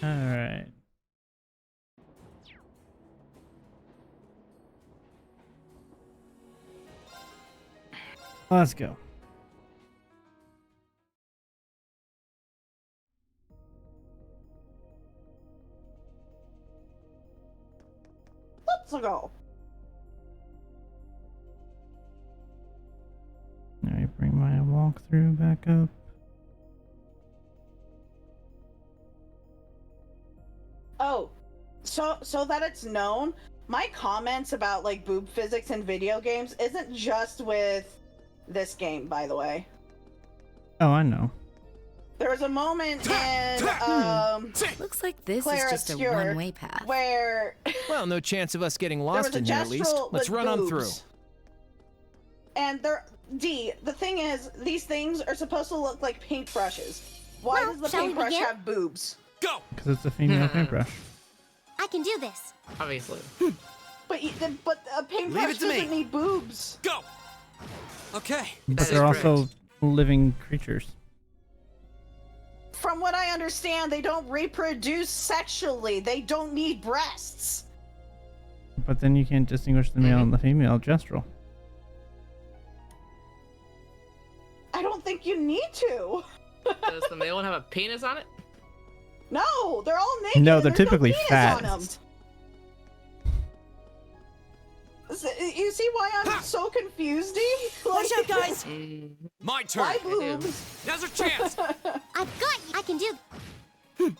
All right. Let's go. Let's go. All right, bring my walkthrough back up. Oh, so that it's known, my comments about like boob physics in video games isn't just with this game, by the way. Oh, I know. There was a moment in Looks like this Claire is just a Obscure one-way path. where Well, no chance of us getting there lost was a in here at least. gestural Let's with run on through. boobs. And the thing is, these things are supposed to look like paintbrushes. Why Well, does the shall we paintbrush begin? have boobs? Go! Because it's a female paintbrush. I can do this. Obviously. But a paintbrush to me. doesn't need boobs. Go! Okay. But That is they're also correct. living creatures. From what I understand, they don't reproduce sexually. They don't need breasts. But then you can't distinguish the male and the female gestural. I don't think you need to. Does the male one have a penis on it? No, they're all naked. No, and they're there's typically penis fat. on 'em. You see why I'm so confused? Watch out, guys! My turn. Why boobs? Now's our chance. I've got you. I can do.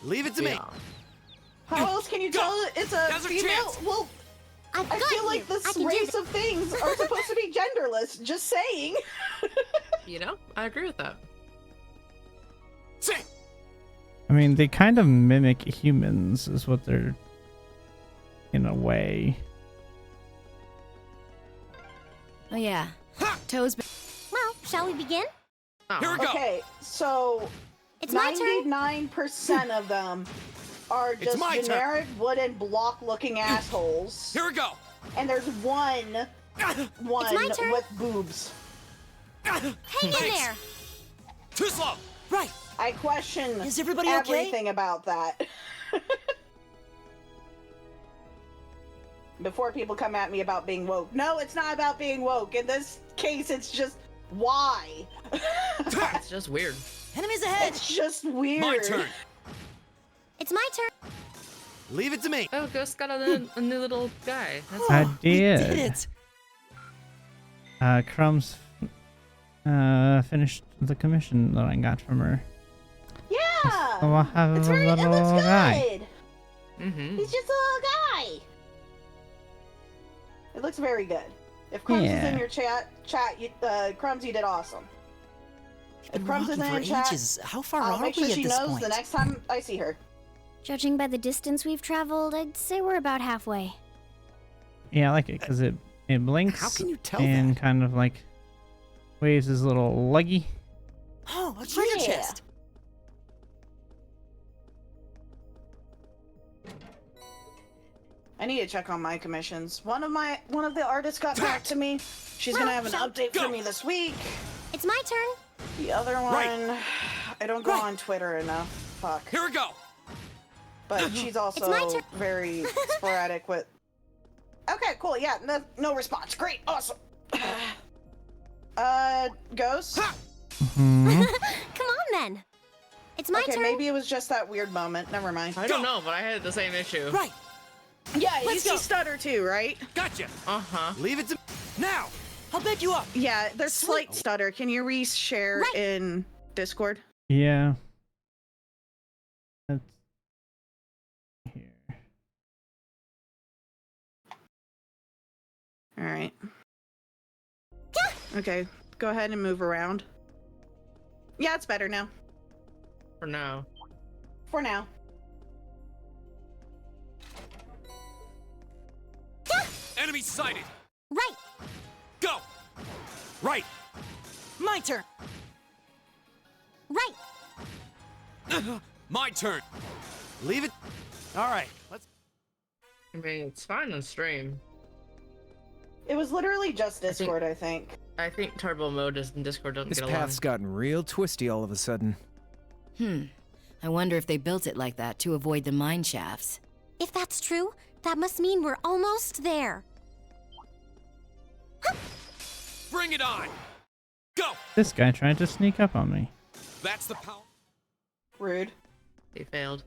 Leave it to me. Yeah. How else can you tell it's a Now's our female? chance. Well, I've I got feel you. like this I can do race this. of things are supposed to be genderless. Just saying. You know, I agree with that. Say. I mean, they kind of mimic humans, is what they're in a way. Oh yeah. Toes. Well, shall we begin? Oh. Here we go. Okay, so It's my turn. 99% of them are It's just my turn. generic wooden block-looking assholes, Here we go. and there's one my turn. with boobs. Hang in Thanks. there. Too slow. Right. I question Is everybody okay? everything about that. Before people come at me about being woke. No, it's not about being woke. In this case, it's just why. It's just weird. Enemies ahead. It's just weird. My turn. It's my turn. Leave it to me. Oh, Ghost got a new little guy. That's I We did. did it. Crumbs finished the commission that I got from her. Yeah. So I have It's a very, it little looks guy. good. Mm-hmm. He's just a little guy. It looks very good. If Crumbs is Yeah. in your chat, you, Crumbs, you did awesome. We've If been Crumbs walking isn't for in chat, ages. How far I'll are make we sure at she this knows point? the next time I see her. Judging by the distance we've traveled, I'd say we're about halfway. Yeah, I like it because it blinks How can you tell and that? kind of like waves his little leggy. Oh, a treasure Yeah. chest. I need to check on my commissions. One of the artists got back to me. She's gonna have an update for me this week. It's my turn. The other one, Right. I don't go Right. on Twitter enough. Fuck. Here we go. But she's my also turn. very sporadic with. Okay, cool. Yeah, no response. Great, awesome. Ghost. Hmm. Come on then. It's my Okay, turn. maybe it was just that weird moment. Never mind. I don't know, but I had the same issue. Right. Yeah, you Let's see go. stutter too, right? Gotcha. Uh-huh. Leave it to now. I'll bed you up. Yeah, there's slight stutter. Can you reshare Right. in Discord? Yeah. That's here. All right. Okay, go ahead and move around. Yeah, it's better now. For now. For now. Enemy sighted. Right. Go. Right. My turn. Right. My turn. Leave it. All right. Let's. I mean, it's fine on stream. It was literally just Discord, I think. I think turbo mode is in Discord doesn't This get along. path's gotten real twisty all of a sudden. I wonder if they built it like that to avoid the mine shafts. If that's true, that must mean we're almost there. Bring it on. Go. This guy tried to sneak up on me. That's the power. Rude. He failed.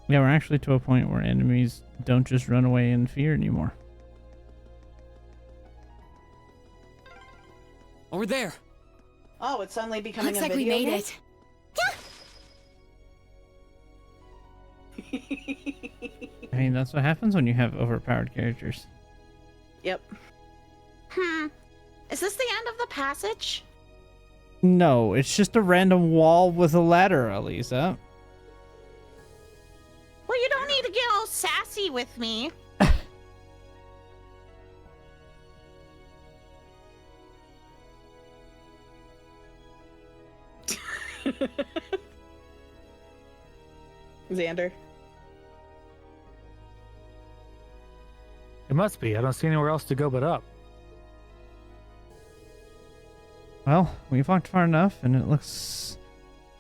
Yeah, we're actually to a point where enemies don't just run away in fear anymore. Over there. Oh, it's suddenly becoming Looks a like we video made game? it. I mean, that's what happens when you have overpowered characters. Yep. Is this the end of the passage? No, it's just a random wall with a ladder, Elisa. Well, you don't need to get all sassy with me. Xander. It must be. I don't see anywhere else to go but up. Well, we've walked far enough, and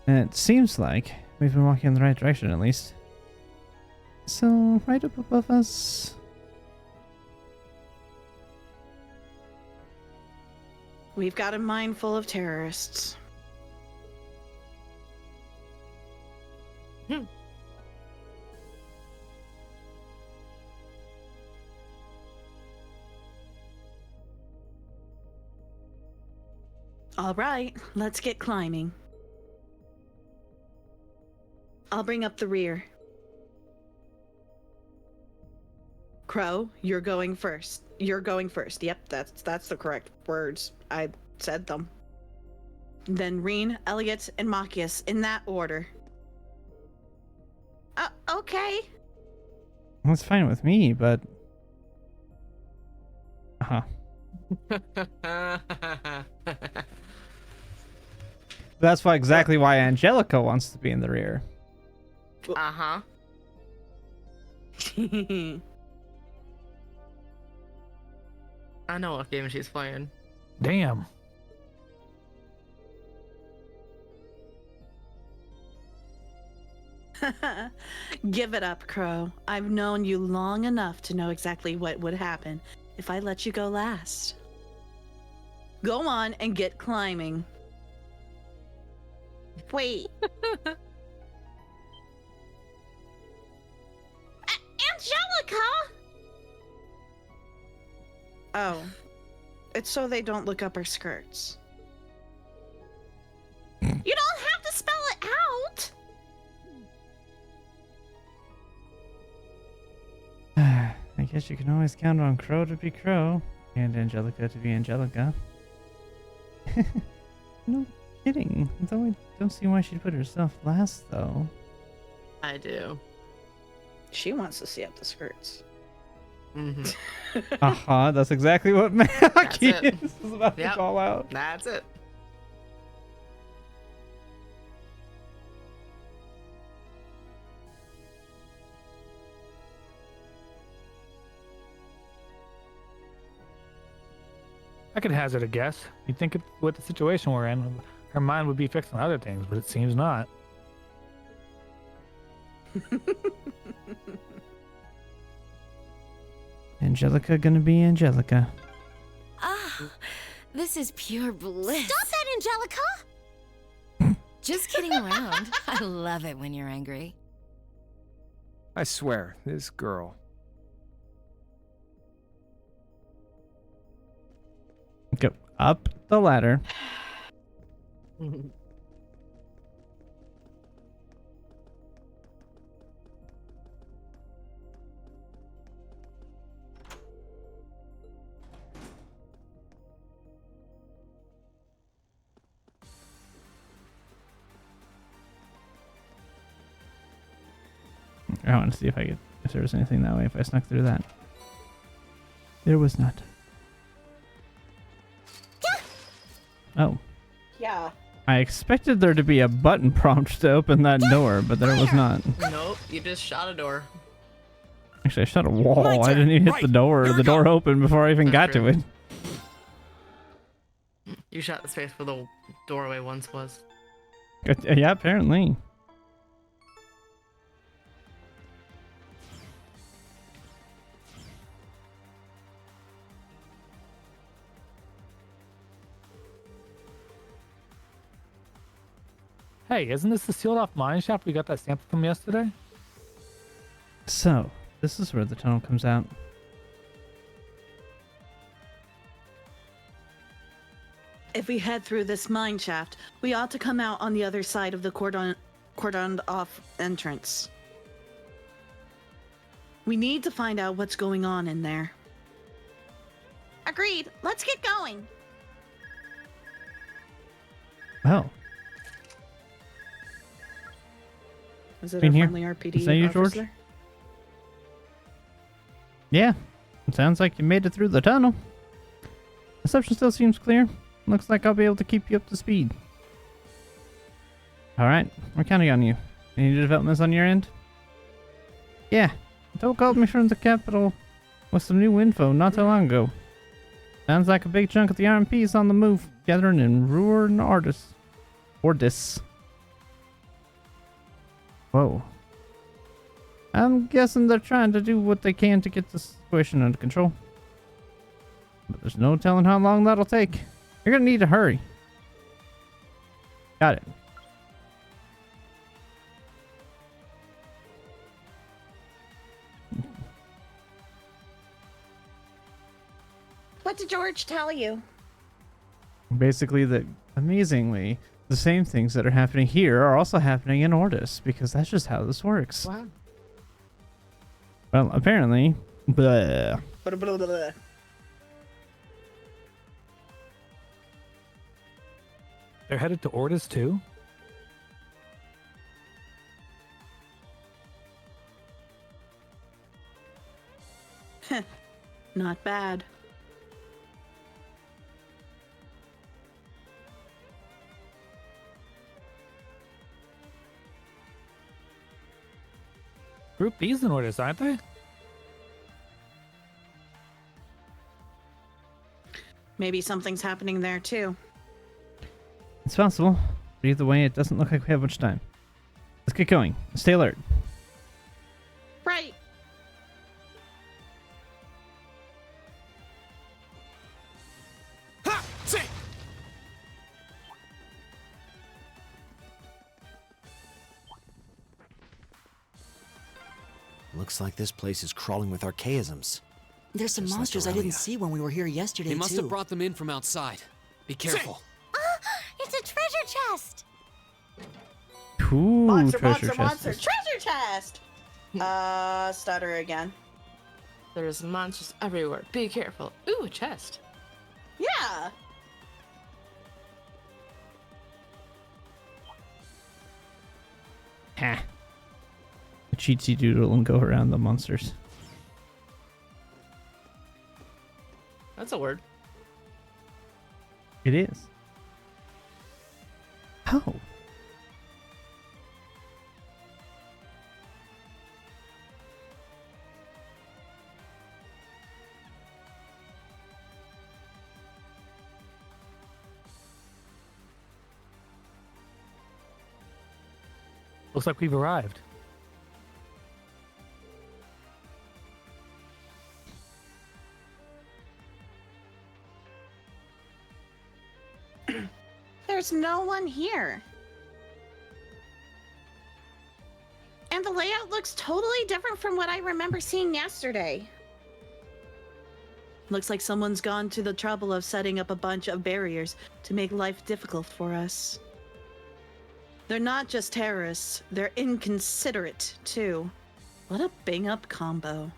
it seems like we've been walking in the right direction, at least. So, right up above us. We've got a mine full of terrorists. All right, let's get climbing. I'll bring up the rear. Crow, you're going first. You're going first. Yep, that's the correct words. I said them. Then Reen, Elliot, and Machias in that order. Okay. That's fine with me, but... Uh-huh. That's exactly why Angelica wants to be in the rear. Uh-huh. I know what game she's playing. Damn. Give it up, Crow. I've known you long enough to know exactly what would happen if I let you go last. Go on and get climbing. Wait. Angelica! Oh. It's so they don't look up our skirts. You don't have to spell it out! I guess you can always count on Crow to be Crow, and Angelica to be Angelica. No kidding. Though I don't see why she'd put herself last, though. I do. She wants to see up the skirts. Mm-hmm. Uh-huh, that's exactly what Mackie it. is about to Yep. call out. That's it. I could hazard a guess. You'd think with the situation we're in, her mind would be fixed on other things, but it seems not. Angelica gonna be Angelica. Ah, this is pure bliss. Stop that, Angelica! Just kidding around. I love it when you're angry. I swear, this girl. Go up the ladder. I want to see if there was anything that way if I snuck through that. There was not. Oh. Yeah. I expected there to be a button prompt to open that door, but there was not. Nope, you just shot a door. Actually, I shot a wall. My I turn. didn't even hit Right. the door. Here we The door go. opened before I even That's got to true. it. You shot the space where the doorway once was. Yeah, apparently. Hey, isn't this the sealed off mine shaft we got that sample from yesterday? So, this is where the tunnel comes out. If we head through this mine shaft, we ought to come out on the other side of the cordoned off entrance. We need to find out what's going on in there. Agreed. Let's get going. Oh, Is it In a here? friendly RPD Is that you, George? officer? yeah. It sounds like you made it through the tunnel. Reception still seems clear. Looks like I'll be able to keep you up to speed. Alright, we're counting on you. Any developments on your end? Yeah, Doe called me from the capital with some new info not so long ago. Sounds like a big chunk of the RMP is on the move, gathering in ruin artists. Ordis. Whoa. I'm guessing they're trying to do what they can to get the situation under control. But there's no telling how long that'll take. You're gonna need to hurry. Got it. What did George tell you? Basically, that amazingly, the same things that are happening here are also happening in Ordis, because that's just how this works. Wow. Well, apparently, blah. Blah, blah, blah, blah. They're headed to Ordis too? Not bad. Group B's in Ordis, aren't they? Maybe something's happening there too. It's possible, but either way, it doesn't look like we have much time. Let's get going. Stay alert. Right. Ha! See! Looks like this place is crawling with archaisms. There's some Just like monsters I didn't Aurelia. see when we were here yesterday, They must too. have brought them in from outside. Be careful. It's a treasure chest. Ooh, Monster, treasure monster, monster, chest. treasure chest! Stutter again. There's monsters everywhere. Be careful. Ooh, a chest. Yeah! Ha. A cheatsy doodle and go around the monsters. That's a word. It is. Oh. Looks like we've arrived. There's no one here. And the layout looks totally different from what I remember seeing yesterday. Looks like someone's gone to the trouble of setting up a bunch of barriers to make life difficult for us. They're not just terrorists, they're inconsiderate, too. What a bang-up combo.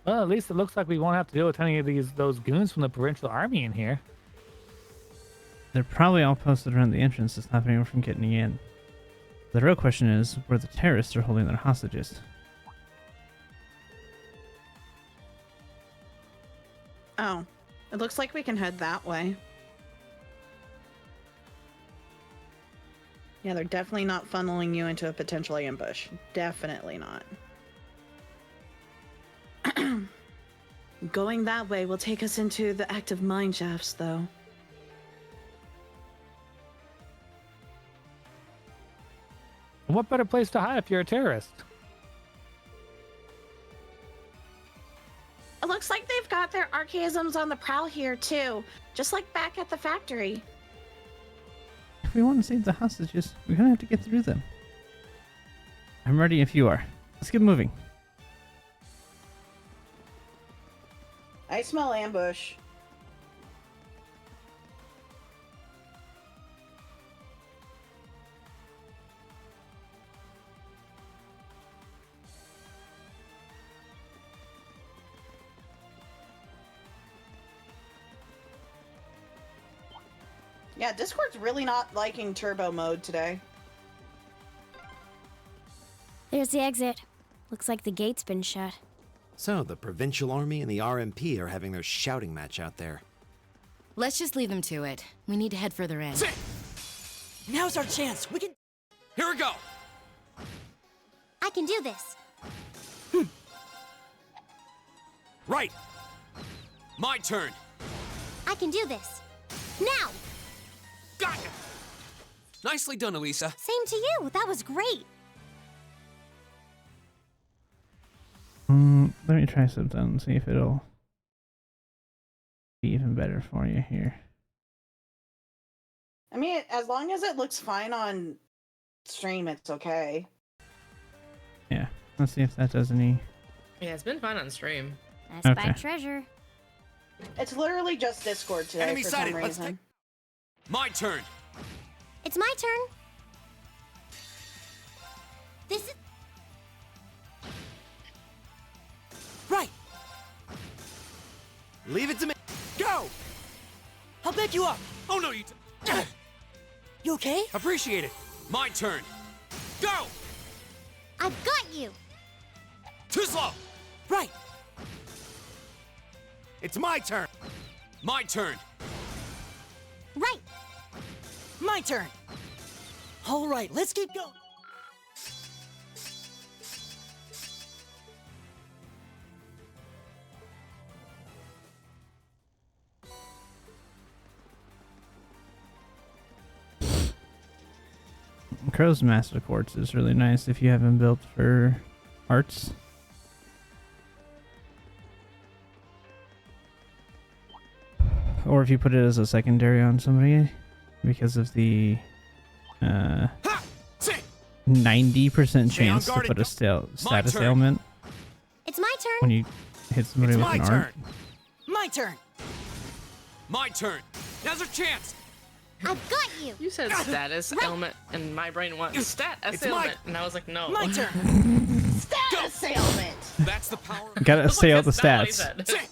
Well, at least it looks like we won't have to deal with any of those goons from the provincial army in here. They're probably all posted around the entrance to stop anyone from getting in. The real question is where the terrorists are holding their hostages. Oh, it looks like we can head that way. Yeah, they're definitely not funneling you into a potential ambush. Definitely not. Going that way will take us into the active mine shafts, though. What better place to hide if you're a terrorist? It looks like they've got their archaisms on the prowl here too, just like back at the factory. If we want to save the hostages, we're gonna have to get through them. I'm ready if you are. Let's get moving. I smell ambush. Yeah, Discord's really not liking turbo mode today. There's the exit. Looks like the gate's been shut. So, the Provincial Army and the RMP are having their shouting match out there. Let's just leave them to it. We need to head further in. Now's our chance. We can. Here we go. I can do this. Right. My turn. I can do this. Now! Got ya. Nicely done, Elisa. Same to you. That was great. Let me try something and see if it'll be even better for you here. I mean, as long as it looks fine on stream, it's okay. Yeah, let's see if that does any. Yeah, it's been fun on stream. I Okay. spy treasure. It's literally just Discord today Enemy for sighted. some Let's reason. My turn. It's my turn. This is... Right. Leave it to me. Go! I'll back you up. Oh no, you. You okay? Appreciate it. My turn. Go. I've got you. Too slow. Right. It's my turn. My turn. Right. My turn. All right, let's keep going. Crow's Master Quartz is really nice if you have them built for arts. Or if you put it as a secondary on somebody because of the 90% chance to put a status turn. ailment It's my turn. when you hit somebody It's with my an turn. art. My turn. My turn. Now's our chance. I've got you. You said status ailment, and my brain went status It's my- ailment, and I was like, no. My turn. Status ailment! That's the power. Gotta I was say like, out the that's not what he stats. said.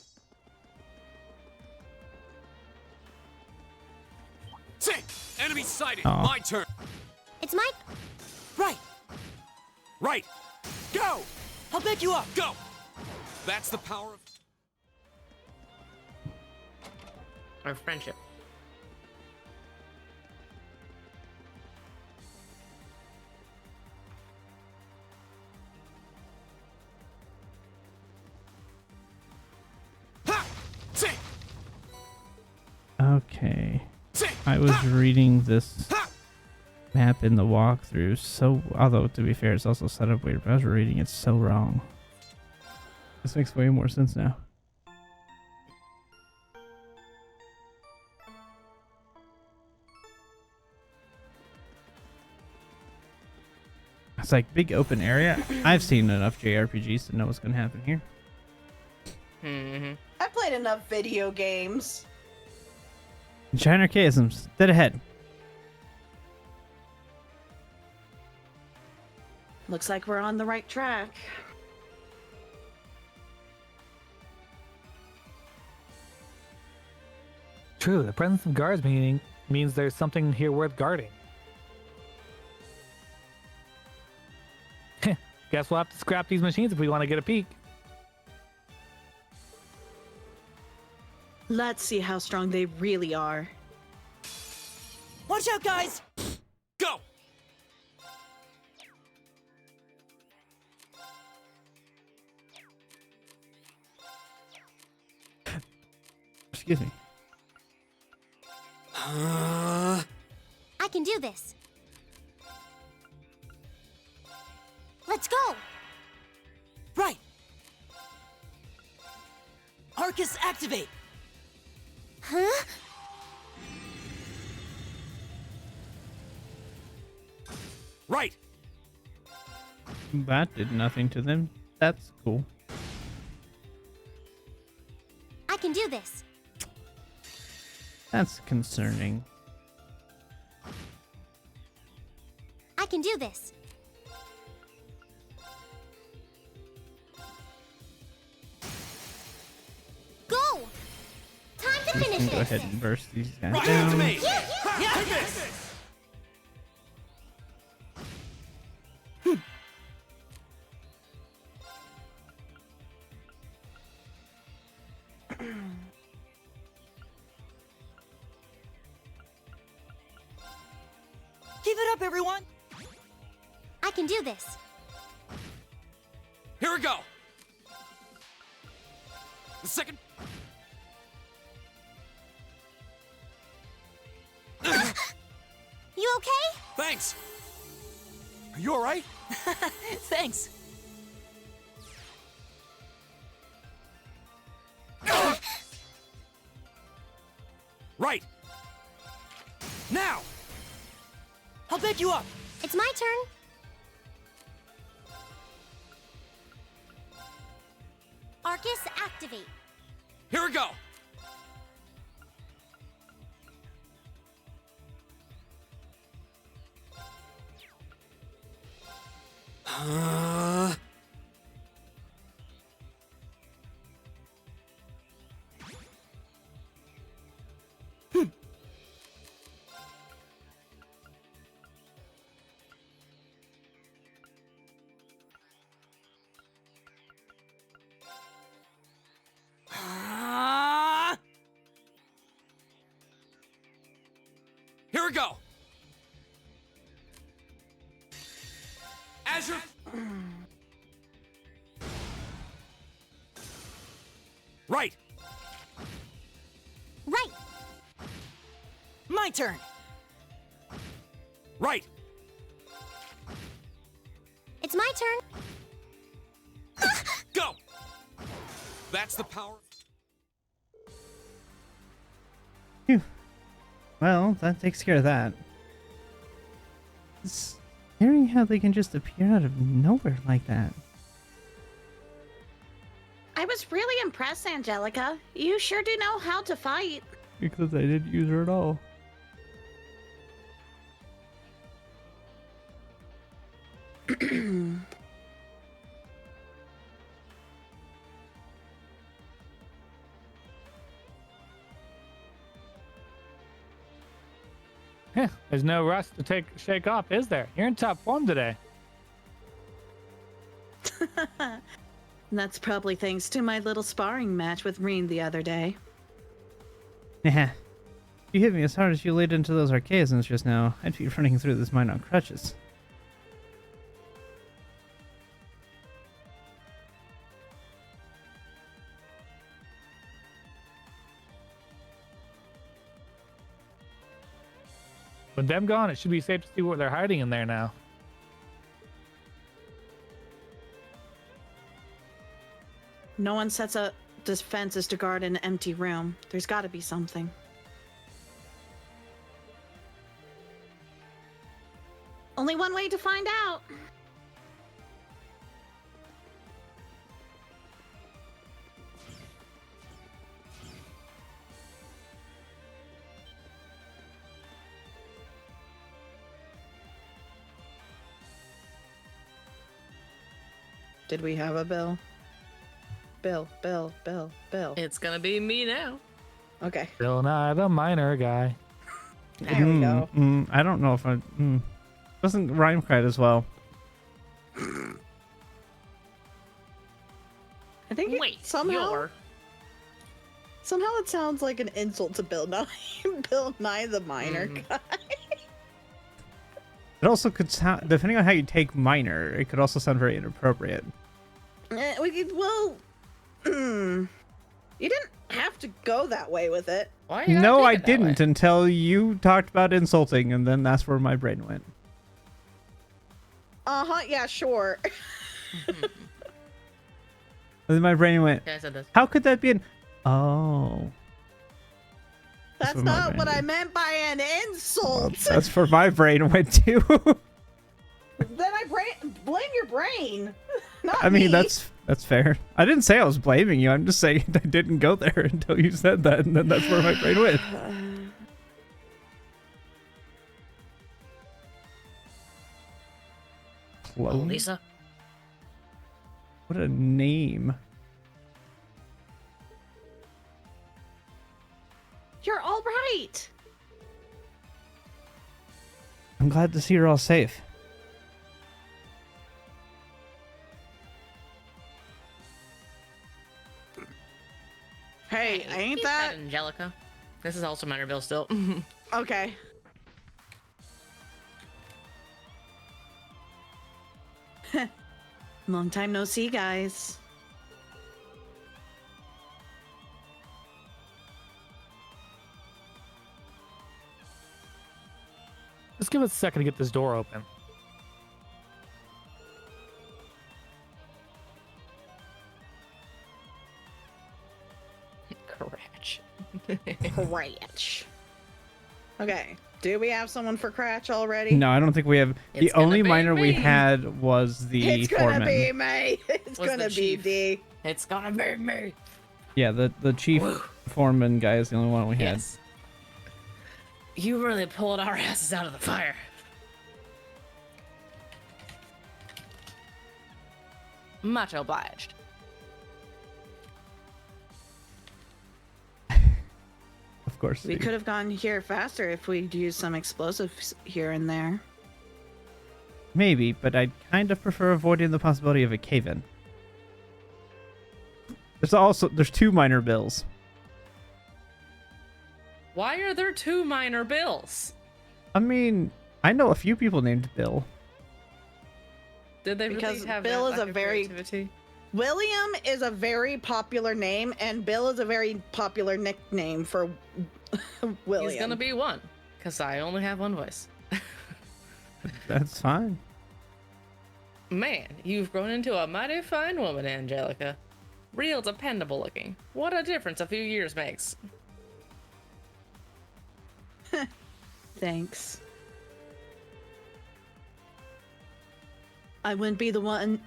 Enemy sighted. Aw. My turn. It's my... Right. Right. Go! I'll back you up. Go. That's the power of. Our friendship. Ha! Sing! Okay. Sing! I was reading this map in the walkthrough, so although to be fair, it's also set up weird, but I was reading it so wrong. This makes way more sense now. It's like big open area. I've seen enough JRPGs to know what's gonna happen here. Mm-hmm. I played enough video games. Giant archaisms, dead ahead. Looks like we're on the right track. True, the presence of guards meaning means there's something here worth guarding. Guess we'll have to scrap these machines if we want to get a peek. Let's see how strong they really are. Watch out, guys! Go! Excuse me. I can do this. Let's go! Right! Arcus, activate! Huh? Right! That did nothing to them. That's cool. I can do this. That's concerning. I can do this. Go! Time to I'm just finish gonna go this. ahead and burst these guys Right after down. me! Yeah! Take this! Keep it up, everyone! I can do this. Here we go! The second... You okay? Thanks! Are you alright? Thanks. Right! Now! I'll bed you up! It's my turn. Arcus, activate. Here we go! Here we go! Azure... Right! Right. My turn! Right! It's my turn. Go! That's the power... Phew. Well, that takes care of that. It's scary how they can just appear out of nowhere like that. I was really impressed, Angelica. You sure do know how to fight. Because I didn't use her at all. There's no rust to shake off, is there? You're in top form today. That's probably thanks to my little sparring match with Reen the other day. Yeah. If you hit me as hard as you laid into those archaisms just now, I'd be running through this mine on crutches. With them gone, it should be safe to see what they're hiding in there now. No one sets up defenses to guard an empty room. There's got to be something. Only one way to find out. Did we have a bill? Bill. It's gonna be me now. Okay. Still not a minor guy. There we go. I don't know if I doesn't rhyme quite as well. I think Wait, somehow it sounds like an insult to Bill Nye. Bill Nye the Miner guy. It also could sound, depending on how you take minor, it could also sound very inappropriate. You didn't have to go that way with it. Why you gotta No, take I it that didn't way? until you talked about insulting, and then that's where my brain went. Yeah, sure. And then my brain went, Okay, I said this. how could that be an... Oh. That's what my not brain what I did. meant by an Well, insult. that's where my brain went to. Then blame your brain. Not I mean, me. that's fair. I didn't say I was blaming you. I'm just saying I didn't go there until you said that, and then that's where my brain went. Oh, Clone? Lisa. What a name. You're all right. I'm glad to see you're all safe. Hey, ain't Keep that Angelica? This is also minor bill still. okay? Long time no see, guys. Let's give us a second to get this door open. Cratch. Cratch. Okay. Do we have someone for Cratch already? No, I don't think we have. The It's gonna only be minor we me. had was the It's gonna foreman. be me. It's Was the gonna be chief. D. It's gonna be me. Yeah, the chief foreman guy is the only one we had. Yes. You really pulled our asses out of the fire. Much obliged. Of course. We could have gone here faster if we'd used some explosives here and there. Maybe, but I'd kind of prefer avoiding the possibility of a cave-in. There's two minor bills. Why are there two minor bills? I mean, I know a few people named Bill. Did they Because really have Bill that is a lack of very- creativity? William is a very popular name, and Bill is a very popular nickname for William. He's gonna be one, because I only have one voice. That's fine. Man, you've grown into a mighty fine woman, Angelica. Real dependable looking. What a difference a few years makes. Thanks. I wouldn't be the one.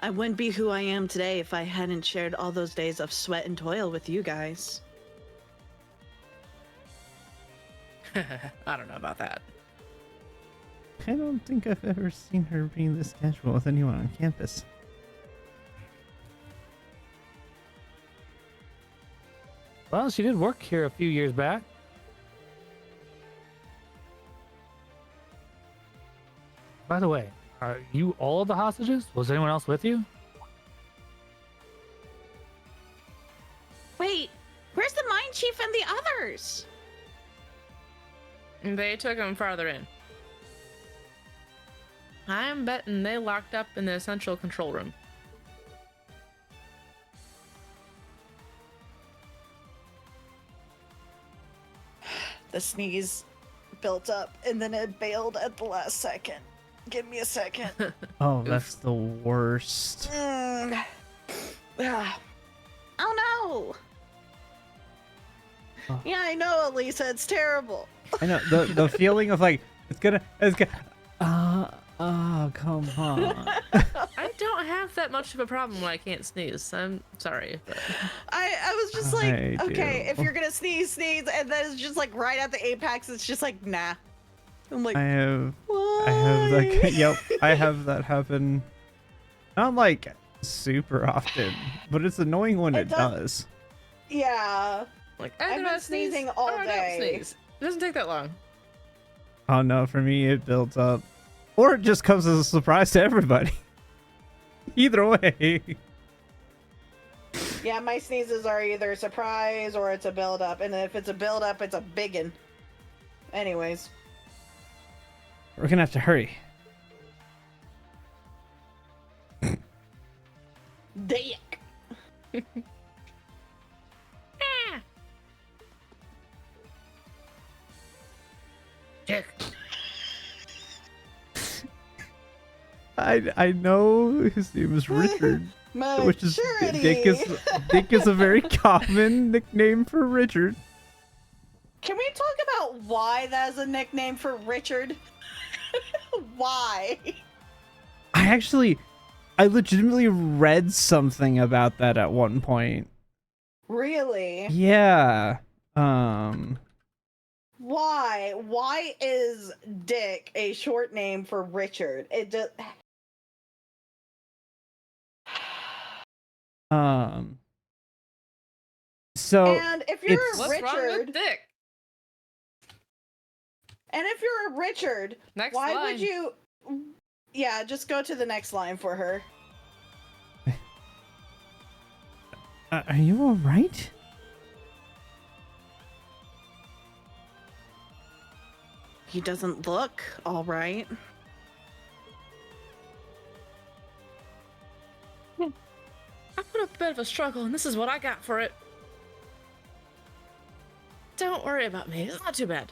I wouldn't be who I am today if I hadn't shared all those days of sweat and toil with you guys. I don't know about that. I don't think I've ever seen her being this casual with anyone on campus. Well, she did work here a few years back. By the way, are you all of the hostages? Was anyone else with you? Wait, where's the mine chief and the others? They took him farther in. I'm betting they locked up in the central control room. The sneeze built up and then it bailed at the last second. Give me a second. Oh, that's the worst. Ah. Oh Oh. Yeah, I know, Elisa. It's terrible. I know the feeling of like it's gonna. Oh, come on. I don't have that much of a problem when I can't sneeze. I'm sorry, but I was just like, I okay, do. if you're gonna sneeze, and then it's just like right at the apex, it's just like, nah. I'm like, I have why? that. Yep, I have that happen. Not like super often, but it's annoying when It it does- does. Yeah. like I've either been I sneeze sneezing all or I don't day. sneeze. It doesn't take that long. Oh no, for me it builds up. Or it just comes as a surprise to everybody. Either way. Yeah, my sneezes are either a surprise or it's a build up, and if it's a build up, it's a biggin. Anyways. We're gonna have to hurry. Dick. Dick. I know his name is Richard. Which is Maturity. Dick is a very common nickname for Richard. Can we talk about why that's a nickname for Richard? Why? I legitimately read something about that at one point. Really? Yeah. Why? Why is Dick a short name for Richard? It just. So And if you're it's- a What's wrong Richard, with Dick? and if you're a Richard, Next why line. would you? Yeah, just go to the next line for her. are you all right? He doesn't look all right. I put up a bit of a struggle, and this is what I got for it. Don't worry about me. It's not too bad.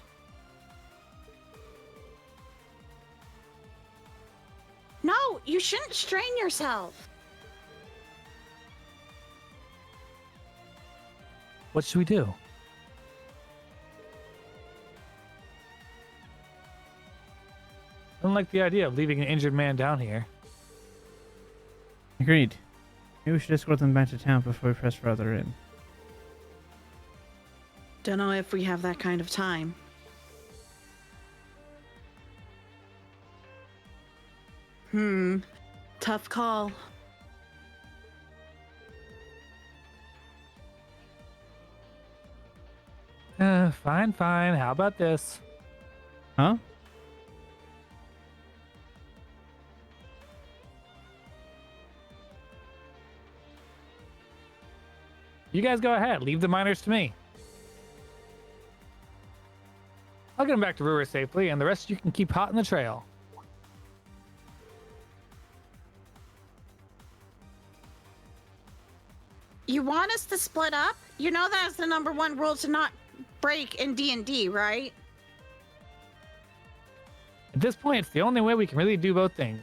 No, you shouldn't strain yourself. What should we do? I don't like the idea of leaving an injured man down here. Agreed. Maybe we should escort them back to town before we press further in. Don't know if we have that kind of time. Tough call. Fine. How about this? Huh? You guys go ahead. Leave the miners to me. I'll get them back to Ruhr safely, and the rest you can keep hot in the trail. You want us to split up? You know that's the #1 rule to not break in D&D, right? At this point, it's the only way we can really do both things.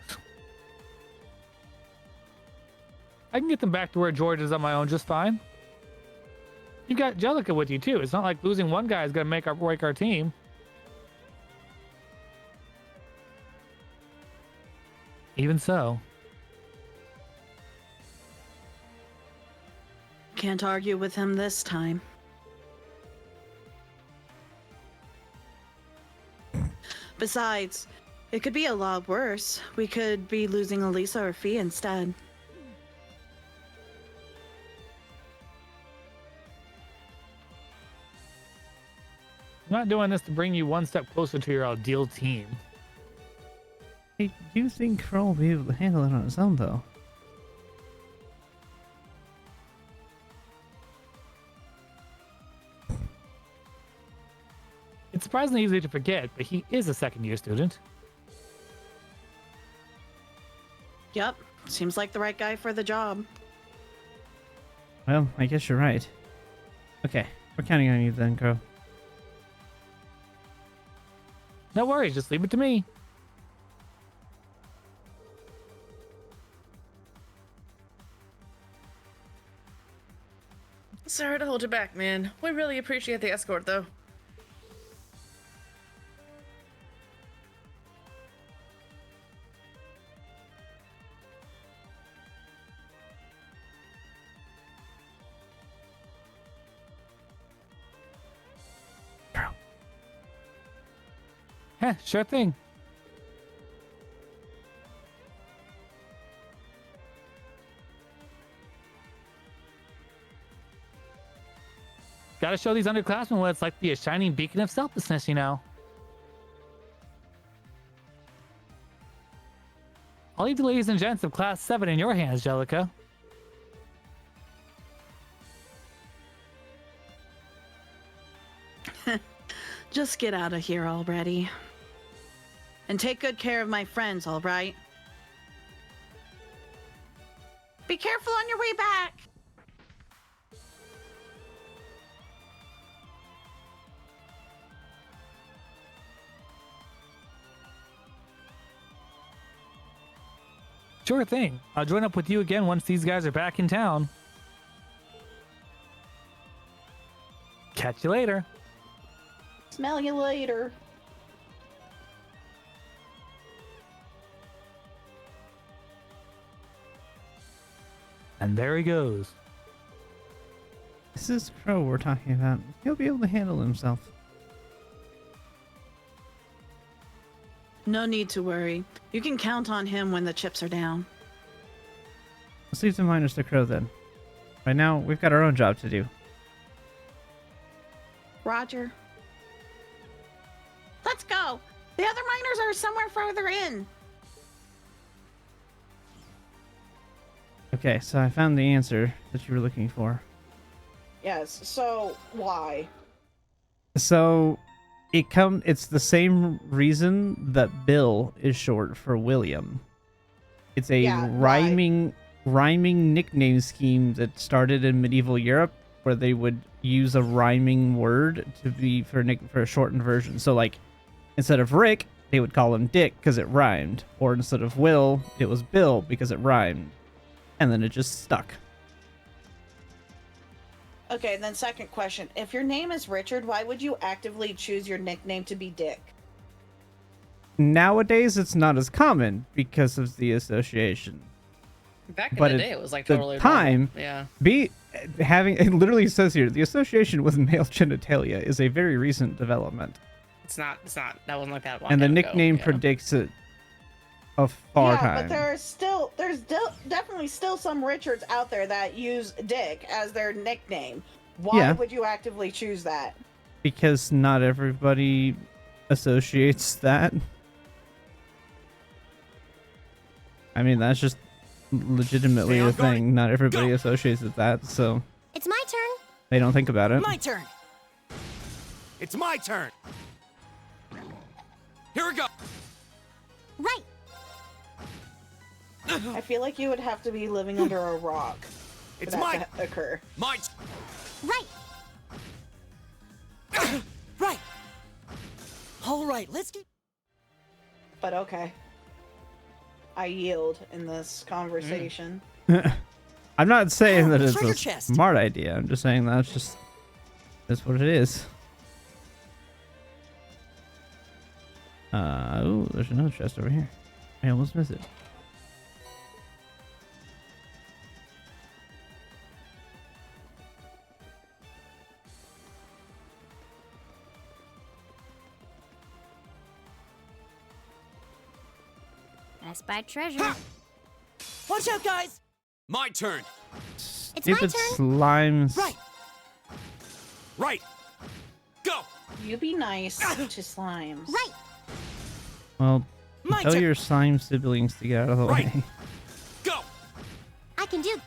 I can get them back to where George is on my own just fine. You got Jellica with you too. It's not like losing one guy is gonna break our team. Even so. Can't argue with him this time. Besides, it could be a lot worse. We could be losing Elisa or Fee instead. I'm not doing this to bring you one step closer to your ideal team. I do think Crow will be able to handle it on his own, though. It's surprisingly easy to forget, but he is a second-year student. Yep, seems like the right guy for the job. Well, I guess you're right. Okay, we're counting on you then, Crow. No worries, just leave it to me. Sorry to hold you back, man. We really appreciate the escort, though. Crow. Heh, sure thing. Gotta show these underclassmen what it's like to be a shining beacon of selflessness, you know. I'll leave the ladies and gents of Class 7 in your hands, Jellica. Just get out of here already. And take good care of my friends, all right? Be careful on your way back. Sure thing. I'll join up with you again once these guys are back in town. Catch you later. Smell you later. And there he goes. This is Crow we're talking about. He'll be able to handle himself. No need to worry. You can count on him when the chips are down. Let's leave the miners to Crow then. Right now, we've got our own job to do. Roger. Let's go. The other miners are somewhere farther in. Okay, so I found the answer that you were looking for. Yes, so why? So it's the same reason that Bill is short for William. It's a rhyming nickname scheme that started in medieval Europe, where they would use a rhyming word to be for a shortened version. So like instead of Rick, they would call him Dick because it rhymed, or instead of Will, it was Bill because it rhymed, and then it just stuck. Okay, then second question. If your name is Richard, why would you actively choose your nickname to be Dick? Nowadays, it's not as common because of the association. Back in the day, it was like totally the time. normal. Yeah. It literally says here the association with male genitalia is a very recent development. It's not. That wasn't like that long And the ago, nickname yeah. predicts it a far time. But there's definitely still some Richards out there that use Dick as their nickname. Why would you actively choose that? Because not everybody associates that. I mean, that's just legitimately a thing. Not everybody associates with that, so It's my turn. they don't think about it. My turn. It's my turn. Here we go. Right. I feel like you would have to be living under a rock for It's that to occur. Right. Right. All right, let's keep. But okay. I yield in this conversation. I'm not saying that it's treasure a chest. smart idea. I'm just saying that's what it is. Oh, there's another chest over here. I almost missed it. I spy treasure. Watch out, guys. My turn. It's my Stupid turn. slimes. Right. Right. Go. You be nice to slimes. Right. Well, My tell turn. your slime siblings to get out of the Right. way. Go. I can do.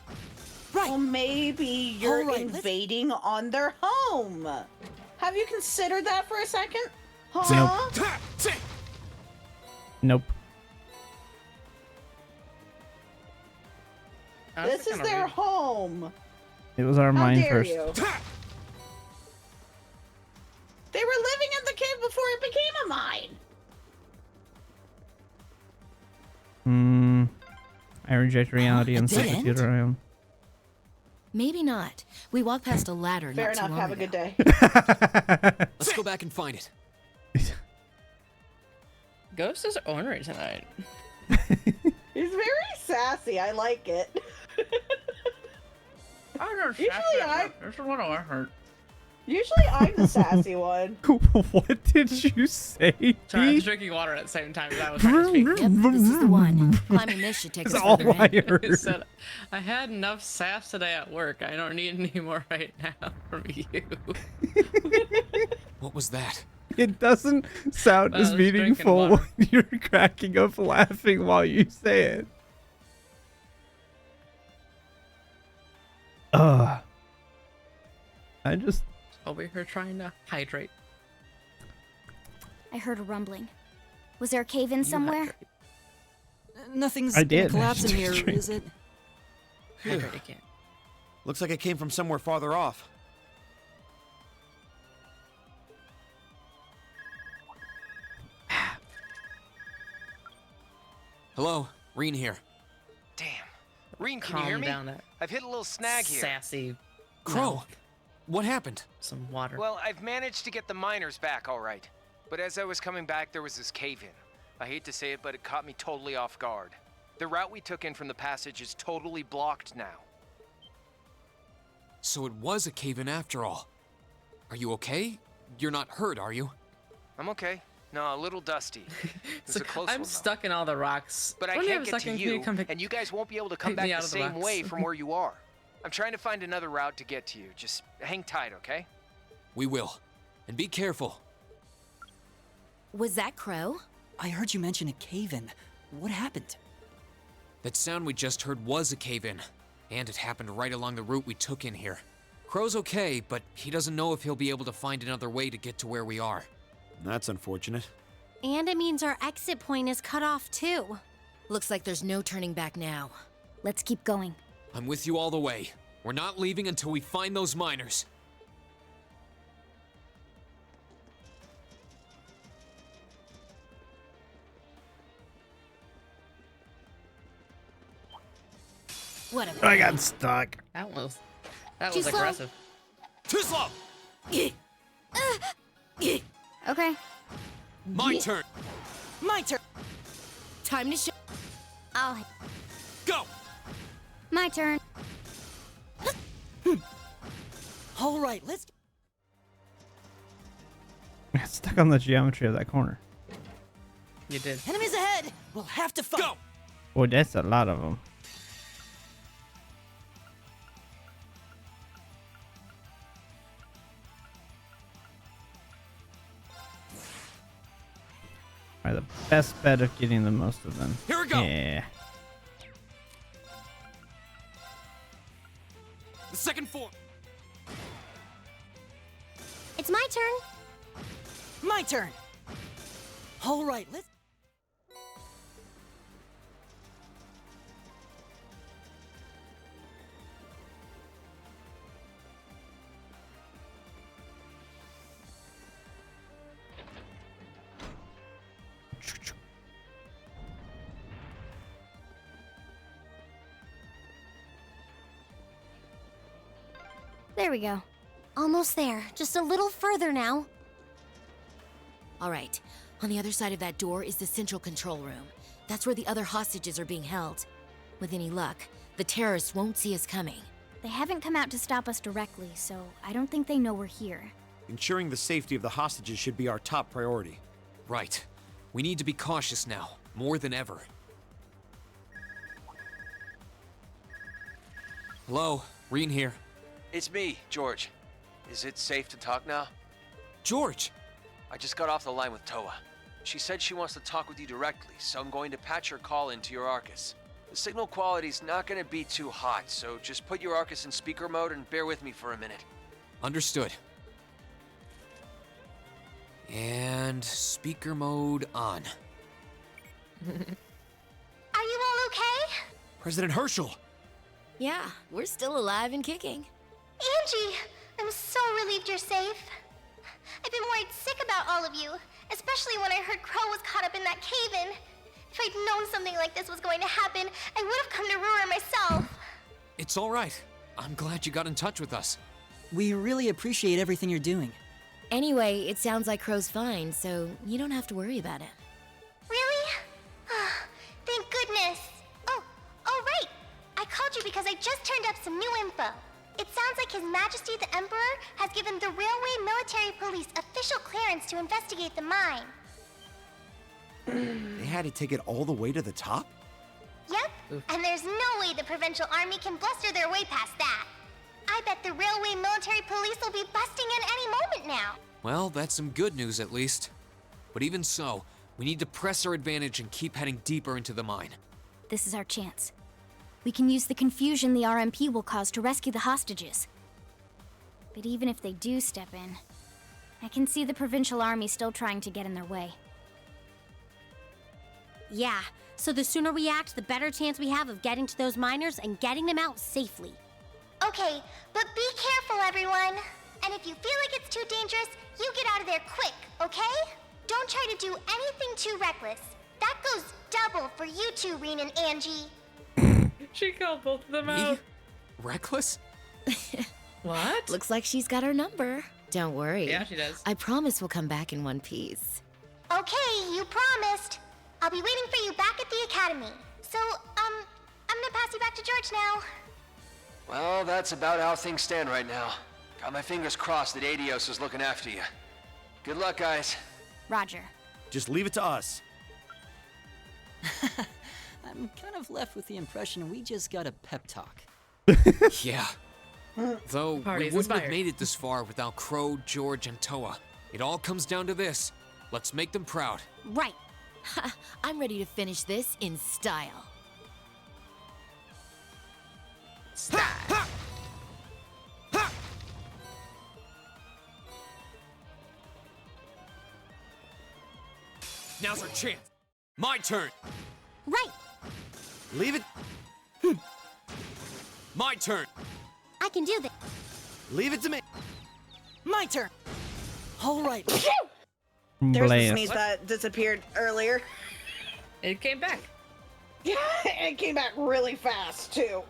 Right. Well, maybe you're All right, let's- invading on their home. Have you considered that for a second? Huh? Nope. This is their home. It was our How mine dare first. you? They were living in the cave before it became a mine. I reject reality and dead substitute end? our own. Maybe not. We walked past a ladder Fair not too enough. long Have a ago. good day. Let's go back and find it. Ghost is ornery tonight. He's very sassy. I like it. I don't Usually I- There's a lot of effort. Usually I'm the sassy one. What did you say? Sorry, I was drinking water at the same time as I was trying to speak. Yep, this is the one. Climbing this should take us That's all further I in. heard. I said, I had enough sass today at work. I don't need any more right now from you. What was that? It doesn't sound I as was drinking meaningful water. when you're cracking up laughing while you say it. I just... Over here trying to hydrate. I heard a rumbling. Was there a cave in somewhere? Nothing's I gonna did. collapse in Just here, drink. is it? Hydrate again. Looks like it came from somewhere farther off. Hello, Reen here. Damn. Reen, can you Calm hear me? down that I've hit a little snag here. sassy Crow, mouth. what happened? Some water. Well, I've managed to get the miners back all right. But as I was coming back, there was this cave-in. I hate to say it, but it caught me totally off guard. The route we took in from the passage is totally blocked now. So it was a cave-in after all. Are you okay? You're not hurt, are you? I'm okay. No, a little dusty. It's a close I'm one, though. stuck in all the rocks. But I Don't you can't have a get to second? Can you, come pick- and you guys won't be able to come pick back me the out of the same rocks? way from where you are. I'm trying to find another route to get to you. Just hang tight, okay? We will. And be careful. Was that Crow? I heard you mention a cave-in. What happened? That sound we just heard was a cave-in. And it happened right along the route we took in here. Crow's okay, but he doesn't know if he'll be able to find another way to get to where we are. That's unfortunate. And it means our exit point is cut off too. Looks like there's no turning back now. Let's keep going. I'm with you all the way. We're not leaving until we find those miners. Whatever. I got stuck. That was Too slow. aggressive. Too slow! Okay. My turn! My turn. Time to show. I'll... Go! My turn. All right, let's. I got stuck on the geometry of that corner. You did. Enemies ahead. We'll have to fight. Go! Boy, that's a lot of them. Alright, the best bet of getting the most of them. Here we go. Yeah. The second form! It's my turn. My turn. All right, let's. There we go. Almost there. Just a little further now. All right. On the other side of that door is the central control room. That's where the other hostages are being held. With any luck, the terrorists won't see us coming. They haven't come out to stop us directly, so I don't think they know we're here. Ensuring the safety of the hostages should be our top priority. Right. We need to be cautious now, more than ever. Hello, Reen here. It's me, George. Is it safe to talk now? George! I just got off the line with Toa. She said she wants to talk with you directly, so I'm going to patch her call into your Arcus. The signal quality's not going to be too hot, so just put your Arcus in speaker mode and bear with me for a minute. Understood. And speaker mode on. Are you all okay? President Herschel! Yeah, we're still alive and kicking. Angie! I'm so relieved you're safe. I've been worried sick about all of you, especially when I heard Crow was caught up in that cave-in. If I'd known something like this was going to happen, I would have come to Ruhr myself. It's all right. I'm glad you got in touch with us. We really appreciate everything you're doing. Anyway, it sounds like Crow's fine, so you don't have to worry about it. Really? Thank goodness. Oh, right. I called you because I just turned up some new info. It sounds like His Majesty the Emperor has given the Railway Military Police official clearance to investigate the mine. They had to take it all the way to the top? Yep, and there's no way the Provincial Army can bluster their way past that. I bet the Railway Military Police will be busting in any moment now. Well, that's some good news at least. But even so, we need to press our advantage and keep heading deeper into the mine. This is our chance. We can use the confusion the RMP will cause to rescue the hostages. But even if they do step in, I can see the Provincial Army still trying to get in their way. Yeah, so the sooner we act, the better chance we have of getting to those miners and getting them out safely. Okay, but be careful, everyone. And if you feel like it's too dangerous, you get out of there quick, okay? Don't try to do anything too reckless. That goes double for you two, Reen and Angie. She called both of them out. Reckless? What? Looks like she's got our number. Don't worry. Yeah, she does. I promise we'll come back in one piece. Okay, you promised. I'll be waiting for you back at the academy. So, I'm gonna pass you back to George now. Well, that's about how things stand right now. Got my fingers crossed that Adios is looking after you. Good luck, guys. Roger. Just leave it to us. I'm kind of left with the impression we just got a pep talk. Yeah. Though Party's we wouldn't have inspired. made it this far without Crow, George, and Toa. It all comes down to this. Let's make them proud. Right. I'm ready to finish this in style. Now's our chance. My turn. Right. Leave it. My turn. I can do this. Leave it to me. My turn. All right. There's the Blast. sneeze that disappeared earlier. It came back. Yeah, it came back really fast too.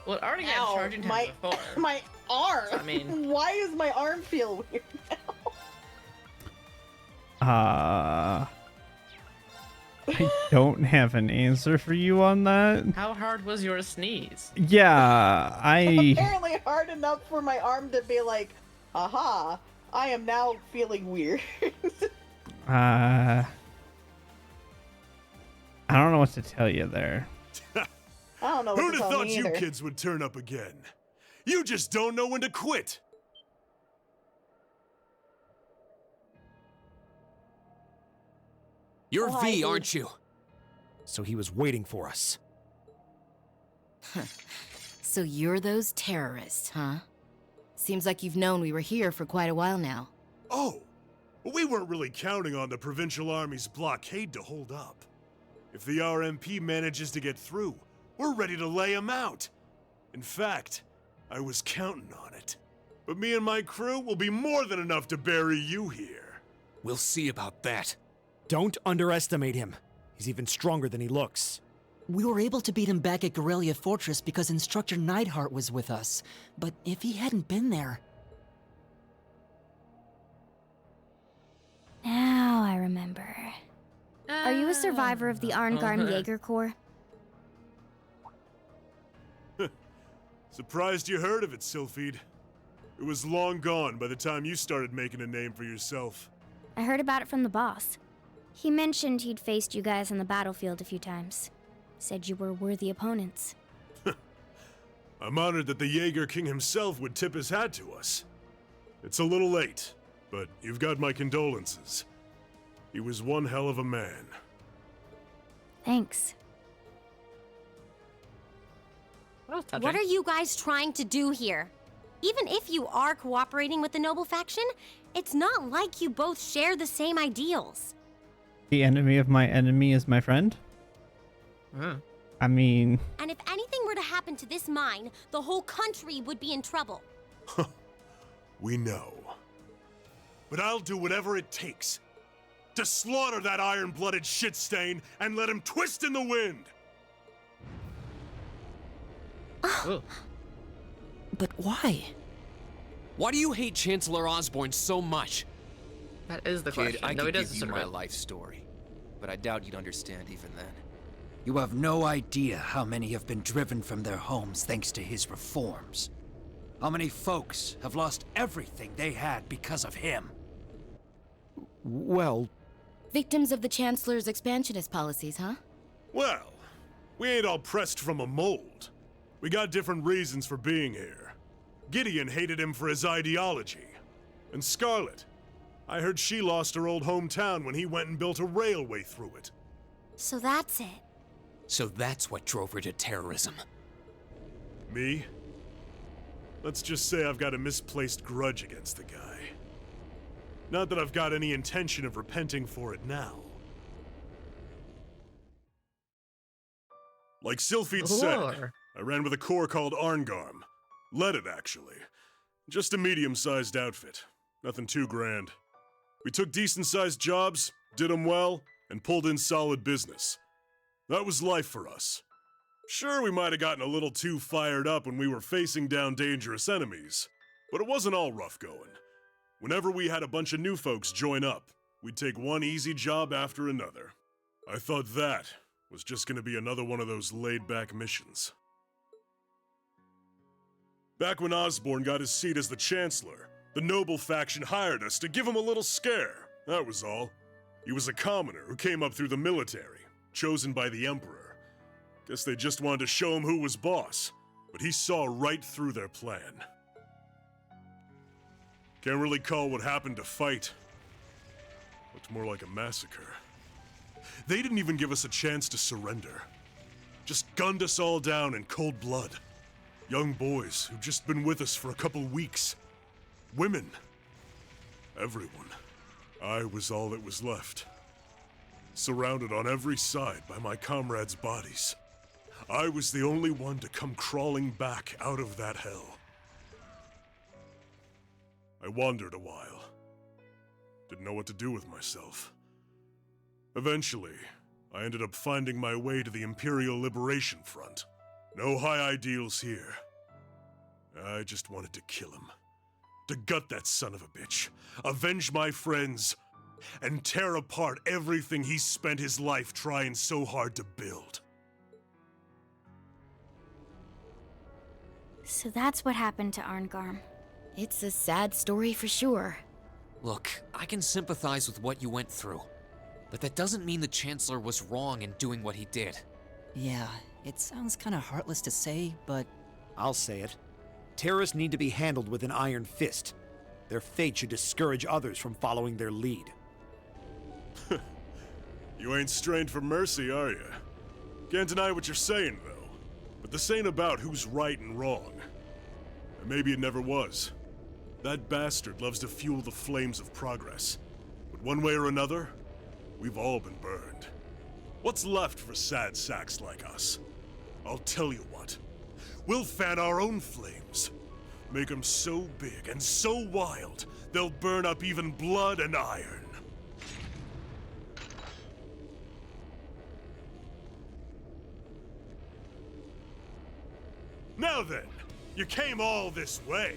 Well, it already had Ow, charging time before. my arm. I mean- why does my arm feel weird now? I don't have an answer for you on that. How hard was your sneeze? Yeah, Apparently hard enough for my arm to be like, aha, I am now feeling weird. I don't know what to tell you there. I don't know what Who'd to have tell thought me you either. kids would turn up again? You just don't know when to quit. You're Oh, I V, see. aren't you? So he was waiting for us. So you're those terrorists, huh? Seems like you've known we were here for quite a while now. Oh, well, we weren't really counting on the Provincial Army's blockade to hold up. If the RMP manages to get through, we're ready to lay them out. In fact, I was counting on it. But me and my crew will be more than enough to bury you here. We'll see about that. Don't underestimate him. He's even stronger than he looks. We were able to beat him back at Guerrilla Fortress because Instructor Neidhart was with us. But if he hadn't been there... Now I remember. Are you a survivor of the Arngarm Jaeger Corps? Surprised you heard of it, Sylphide. It was long gone by the time you started making a name for yourself. I heard about it from the boss. He mentioned he'd faced you guys on the battlefield a few times. Said you were worthy opponents. I'm honored that the Jaeger King himself would tip his hat to us. It's a little late, but you've got my condolences. He was one hell of a man. Thanks. What are you guys trying to do here? Even if you are cooperating with the noble faction, it's not like you both share the same ideals. The enemy of my enemy is my friend? I mean... And if anything were to happen to this mine, the whole country would be in trouble. We know. But I'll do whatever it takes to slaughter that iron-blooded shit stain and let him twist in the wind. But why? Why do you hate Chancellor Osborne so much? That is the Kid, question. I Though he could does give you sort my of life story, but I doubt you'd understand even then. You have no idea how many have been driven from their homes thanks to his reforms. How many folks have lost everything they had because of him. Well... Victims of the Chancellor's expansionist policies, huh? Well, we ain't all pressed from a mold. We got different reasons for being here. Gideon hated him for his ideology. And Scarlet, I heard she lost her old hometown when he went and built a railway through it. So that's it. So that's what drove her to terrorism. Me? Let's just say I've got a misplaced grudge against the guy. Not that I've got any intention of repenting for it now. Like Sylphid said, I ran with a corps called Arngarm. Led it, actually. Just a medium-sized outfit. Nothing too grand. We took decent-sized jobs, did them well, and pulled in solid business. That was life for us. Sure, we might have gotten a little too fired up when we were facing down dangerous enemies, but it wasn't all rough going. Whenever we had a bunch of new folks join up, we'd take one easy job after another. I thought that was just gonna be another one of those laid-back missions. Back when Osborne got his seat as the Chancellor, the Noble faction hired us to give him a little scare, that was all. He was a commoner who came up through the military, chosen by the Emperor. Guess they just wanted to show him who was boss, but he saw right through their plan. Can't really call what happened a fight. Looked more like a massacre. They didn't even give us a chance to surrender. Just gunned us all down in cold blood. Young boys who'd just been with us for a couple weeks. Women. Everyone. I was all that was left. Surrounded on every side by my comrades' bodies. I was the only one to come crawling back out of that hell. I wandered a while. Didn't know what to do with myself. Eventually, I ended up finding my way to the Imperial Liberation Front. No high ideals here. I just wanted to kill him. To gut that son of a bitch. Avenge my friends. And tear apart everything he spent his life trying so hard to build. So that's what happened to Arngarm. It's a sad story for sure. Look, I can sympathize with what you went through, but that doesn't mean the Chancellor was wrong in doing what he did. Yeah, it sounds kinda heartless to say, but... I'll say it. Terrorists need to be handled with an iron fist. Their fate should discourage others from following their lead. You ain't strained for mercy, are you? Can't deny what you're saying, though. But this ain't about who's right and wrong. And maybe it never was. That bastard loves to fuel the flames of progress. But one way or another, we've all been burned. What's left for sad sacks like us? I'll tell you what. We'll fan our own flames. Make them so big and so wild, they'll burn up even blood and iron. Now then, you came all this way.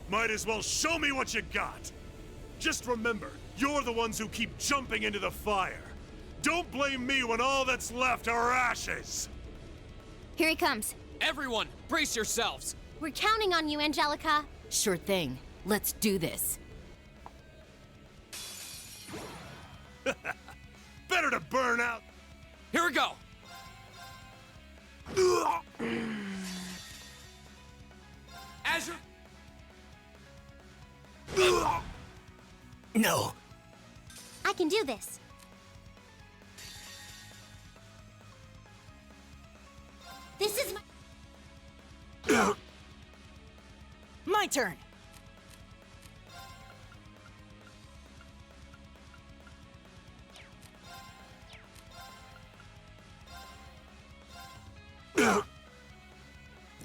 Might as well show me what you got. Just remember, you're the ones who keep jumping into the fire. Don't blame me when all that's left are ashes. Here he comes. Everyone, brace yourselves. We're counting on you, Angelica. Sure thing. Let's do this. Better to burn out. Here we go. Azure. No. I can do this. This is my... My turn.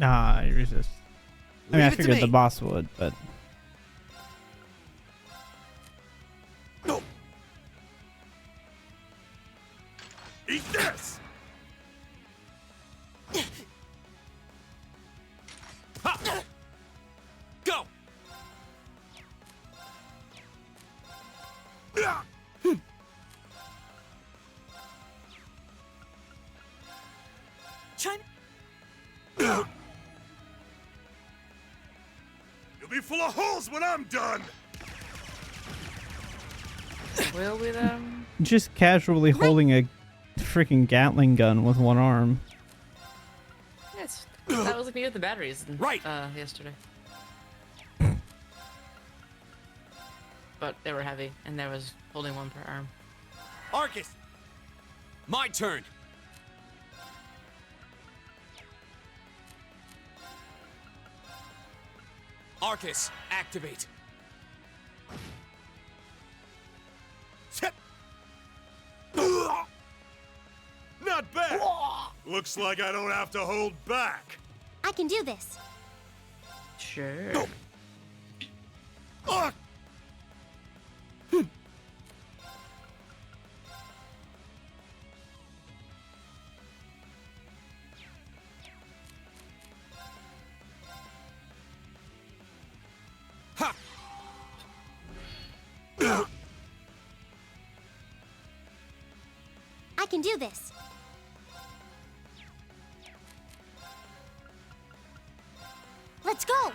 Ah, you resist. I mean, I Leave it to figured the me. boss would, but... Eat this! Ha! Go! You'll be full of holes when I'm done! Will we then? Just casually holding a freaking Gatling gun with one arm. Yes. That was like me with the batteries. Right. Yesterday. But they were heavy, and there was holding one per arm. Arcus! My turn! Arcus, activate! Not bad! Looks like I don't have to hold back. I can do this. Sure. I can do this. Let's go!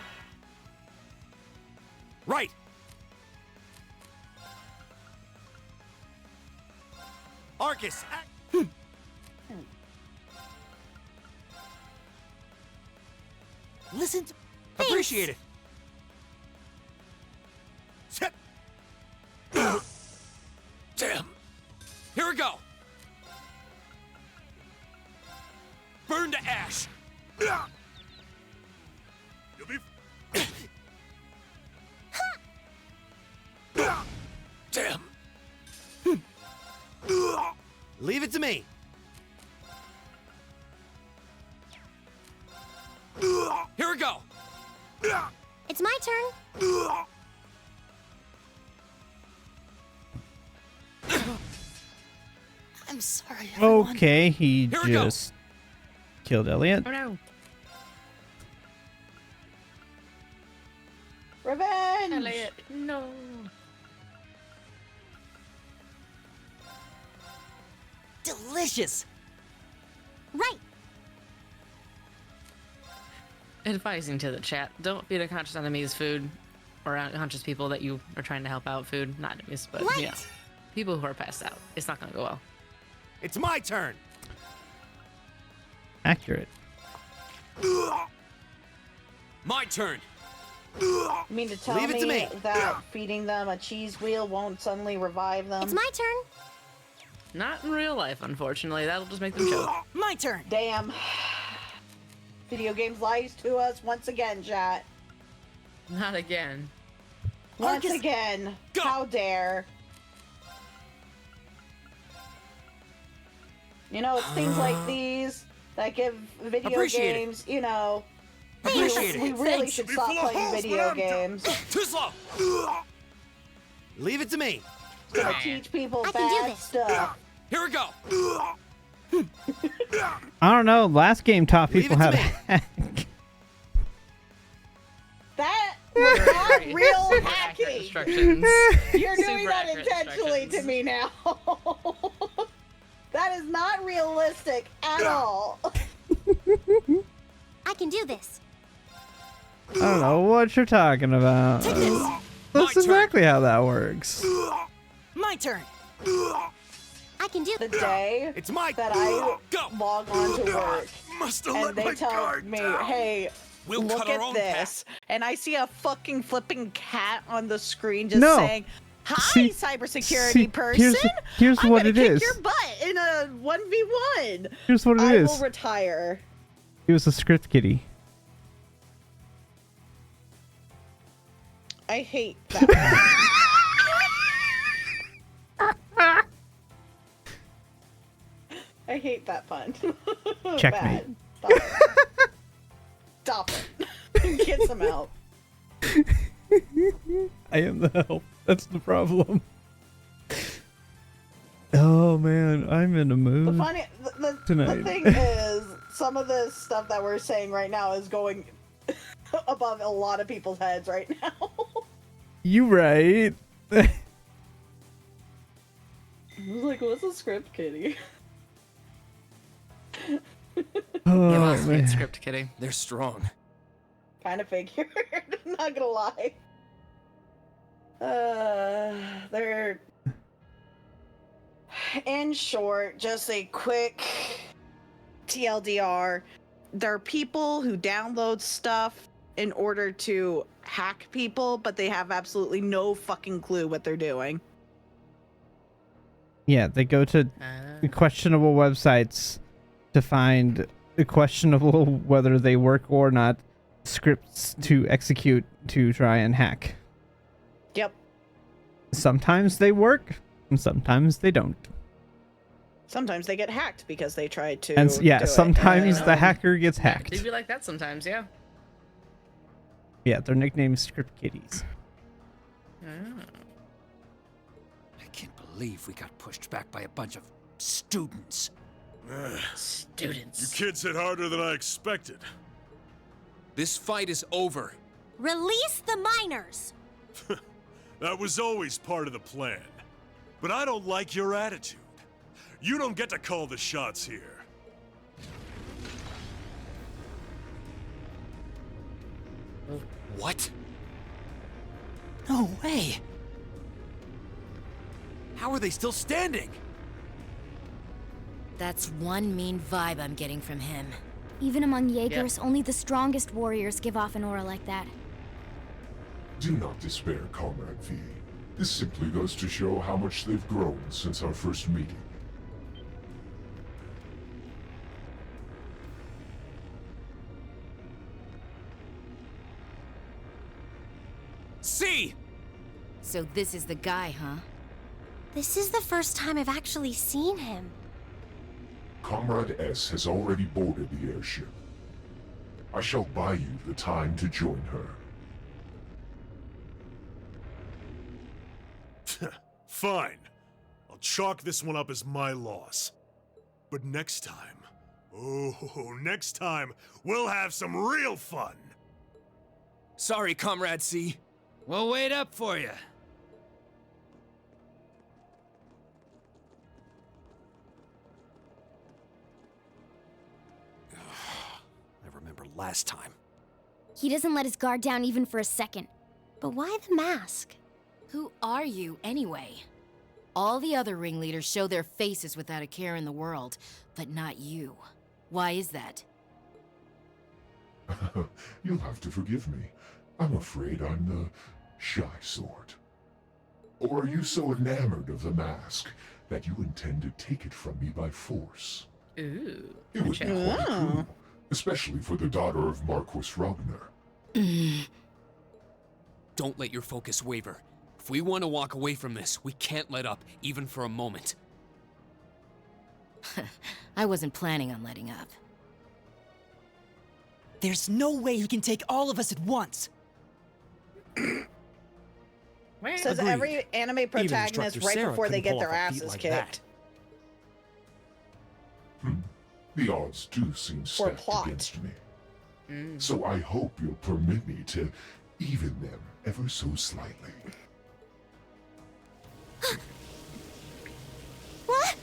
Right! Arcus, Listen to... appreciate it. Damn. Here we go! Burn to ash! You'll be... Damn. Leave it to me. Here we go! It's my turn. I'm sorry, everyone. Okay, he Here we go. just killed Elliot. Oh no. Revenge! Elliot, no. Delicious. Right. Advising to the chat, don't feed unconscious enemies food, or unconscious people that you are trying to help out food. Not enemies, but Right. you know, people who are passed out. It's not gonna go well. It's my turn. Accurate. My turn! You mean to tell Leave it to me. that feeding them a cheese wheel won't suddenly revive them? It's my turn. Not in real life, unfortunately. That'll just make them choke. My turn. Damn. Video games lies to us once again, chat. Not again. Once Arcus, again. go. How dare. You know, it's things like these that give video Appreciate it. games, you know. Appreciate We it. really Thanks. should Be stop full of playing holes when video I'm done. games. Too slow! Leave it to me. It's gonna teach people I can do bad this. stuff. Here we go! I don't know. Last game taught Leave people it how to to me. hack. That was not real Accurate hacking. instructions. You're doing Super that accurate intentionally to instructions. me now. That is not realistic at all. I can do this. I don't know what you're talking about. Take this. That's My turn. exactly how that works. My turn. I can do The this. day It's my that I Go! log on to work Must have and let they my tell guard me, down. hey, We'll look cut our at own this, and I see a fucking flipping cat on the screen just No. saying, hi, See- cybersecurity see, person. here's I'm what gonna it kick is. your butt in a 1v1. Here's what it I is. will retire. He was a script kiddie. I hate that. I hate that pun. Checkmate. Bad. Stop it. Stop it. Get some help. I am the help. That's the problem. Oh man, I'm in a mood. The funny, the Tonight. thing is, some of the stuff that we're saying right now is going above a lot of people's heads right now. You right. I was like, what's a script, kitty? Oh It must be man. script, kitty. They're strong. Kind of figured. Not gonna lie. They're... In short, just a quick TLDR. There are people who download stuff in order to hack people, but they have absolutely no fucking clue what they're doing. Yeah, they go to questionable websites to find questionable whether they work or not scripts to execute to try and hack. Yep. Sometimes they work, and sometimes they don't. Sometimes they get hacked because they try to. And yeah, do sometimes it. the hacker gets hacked. They'd be like that sometimes, yeah. Yeah, their nickname is Script Kitties. I can't believe we got pushed back by a bunch of students. Students. You kids hit harder than I expected. This fight is over. Release the miners! That was always part of the plan. But I don't like your attitude. You don't get to call the shots here. What? No way. How are they still standing? That's one mean vibe I'm getting from him. Even among Jaegers, only the strongest warriors give off an aura like that. Do not despair, Comrade V. This simply goes to show how much they've grown since our first meeting. See! So this is the guy, huh? This is the first time I've actually seen him. Comrade S has already boarded the airship. I shall buy you the time to join her. Fine. I'll chalk this one up as my loss. But next time, next time, we'll have some real fun. Sorry, Comrade C. We'll wait up for you. I remember last time. He doesn't let his guard down even for a second. But why the mask? Who are you, anyway? All the other ringleaders show their faces without a care in the world, but not you. Why is that? You'll have to forgive me. I'm afraid I'm the shy sort. Or are you so enamored of the mask that you intend to take it from me by force? Ooh. It would be quite cruel, especially for the daughter of Marquis Ragnar. Don't let your focus waver. If we want to walk away from this, we can't let up, even for a moment. I wasn't planning on letting up. There's no way he can take all of us at once. Says every anime protagonist right Sarah before they couldn't get pull their off a feat asses like kicked. The odds do seem stacked plot. against me. So I hope you'll permit me to even them ever so slightly. What?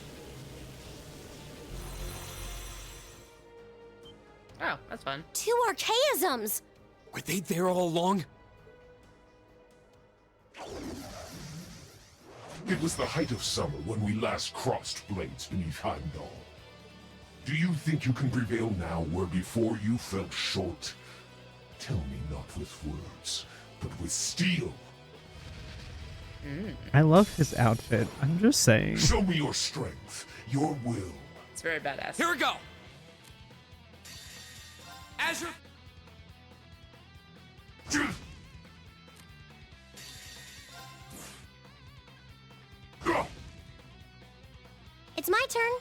Oh, that's fun. 2 archaisms! Were they there all along? It was the height of summer when we last crossed blades beneath Heimdall. Do you think you can prevail now where before you fell short? Tell me not with words, but with steel. I love his outfit. I'm just saying. Show me your strength, your will. It's very badass. Here we go! Azure! It's my turn.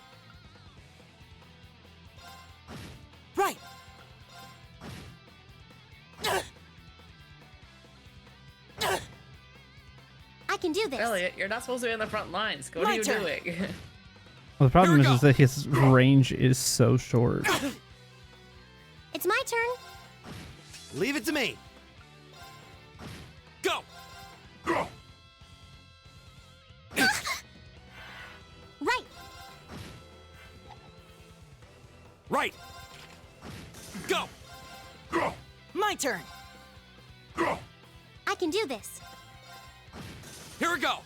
Right. I can do this. Elliot, you're not supposed to be in the front lines. What My are you turn. doing? Well, the problem is that his range is so short. It's my turn. Leave it to me. Go! Right. Right! Go! My My turn. I can do this. Here we go.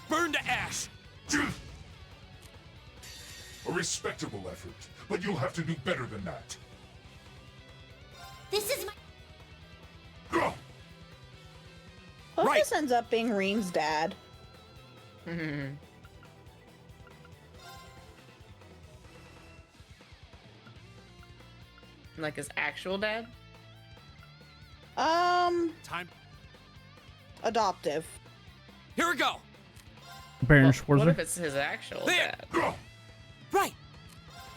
Burn to ash. A respectable effort, but you'll have to do better than that. This is my. Hope this ends up being Reen's dad. Like his actual dad? Time. Adoptive. Here we go. Baron What Schwarzer. if it's his actual dad? Right.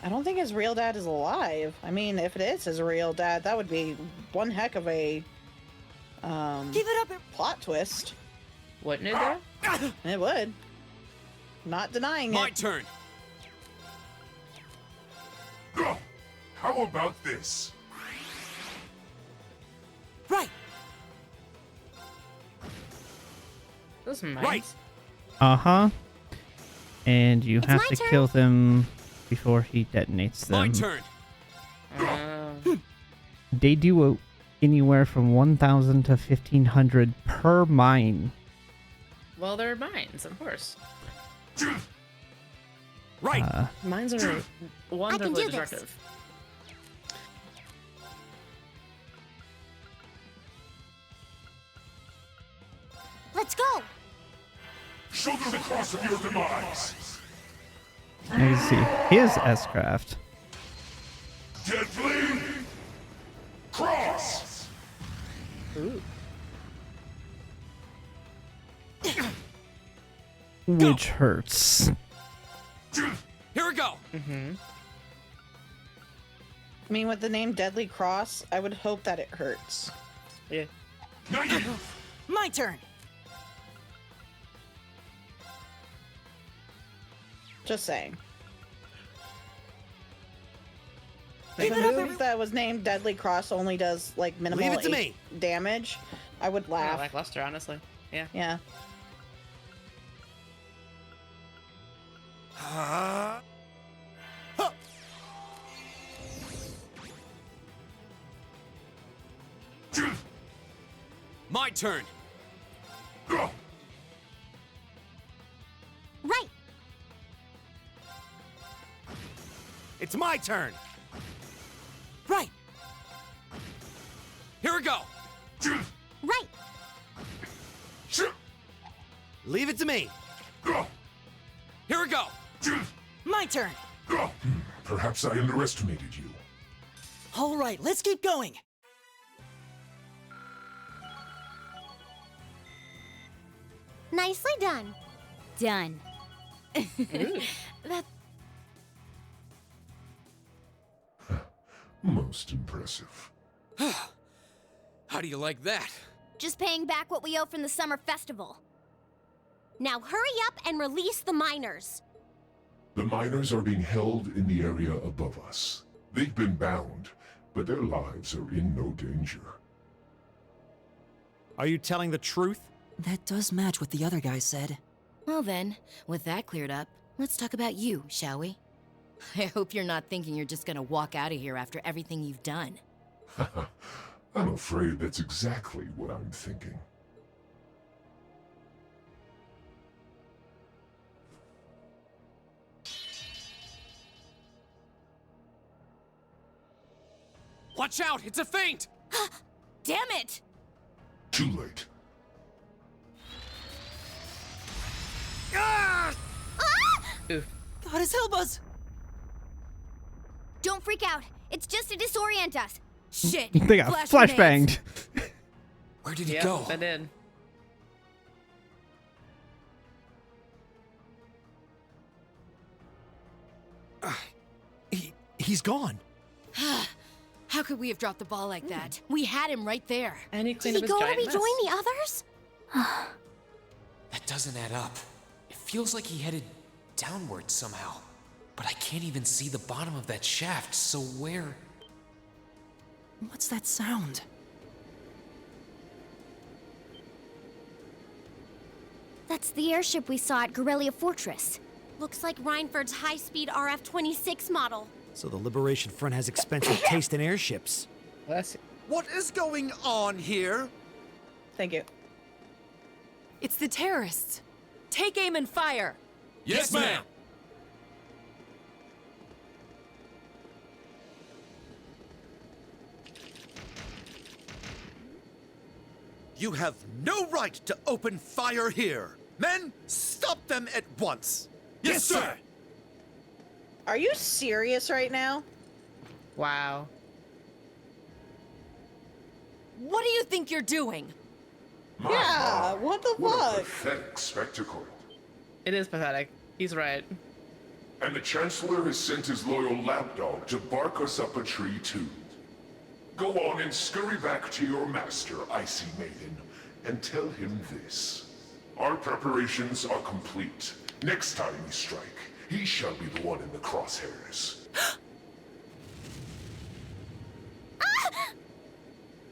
I don't think his real dad is alive. I mean, if it is his real dad, that would be one heck of a Keep it up. plot twist. Wouldn't it though? It would. Not denying My it. turn. How about this? Right. Those mines. Right. Uh-huh. And you have my to turn. kill them before he detonates My them. turn. They do anywhere from 1,000 to 1,500 per mine. Well, they're mines, of course. Right. Mines are wonderfully do this. destructive. Let's go. Show them the cross of your demise. I can see his S-craft. Deadly cross. Which hurts. Here we go. I mean, with the name Deadly Cross, I would hope that it hurts. Yeah. My turn. Just saying. Keep If it a up, move that was named Deadly Cross only does like minimal Leave it to me. damage, I would Yeah, laugh. lackluster, honestly. Yeah. Yeah. My turn. Right. It's my turn. Right. Here we go. Right. Leave it to me. Here we go. My turn. Perhaps I underestimated you. All right, let's keep going. Nicely done. Done. That Most impressive. How do you like that? Just paying back what we owe from the summer festival. Now hurry up and release the miners. The miners are being held in the area above us. They've been bound, but their lives are in no danger. Are you telling the truth? That does match what the other guy said. Well then, with that cleared up, let's talk about you, shall we? I hope you're not thinking you're just gonna walk out of here after everything you've done. I'm afraid that's exactly what I'm thinking. Watch out! It's a feint! Damn it! Too late. Oof. God, his Helbuz! Don't freak out. It's just to disorient us. Shit! They got flashbanged. Where did he Yep, go? I did. He's gone. How could we have dropped the ball like that? We had him right there. And he Did cleaned he up his go to giant mess. rejoin the others? That doesn't add up. It feels like he headed downward somehow. But I can't even see the bottom of that shaft, so where? What's that sound? That's the airship we saw at Guerrilla Fortress. Looks like Reinford's high-speed RF-26 model. So the Liberation Front has expensive taste in airships. What is going on here? Thank you. It's the terrorists. Take aim and fire. Yes, ma'am. You have no right to open fire here. Men, stop them at once. Yes, sir. Are you serious right now? Wow. What do you think you're doing? Yeah, what the What a fuck? pathetic spectacle. It is pathetic. He's right. And the Chancellor has sent his loyal lapdog to bark us up a tree too. Go on and scurry back to your master, Icy Maiden, and tell him this. Our preparations are complete. Next time we strike, he shall be the one in the crosshairs.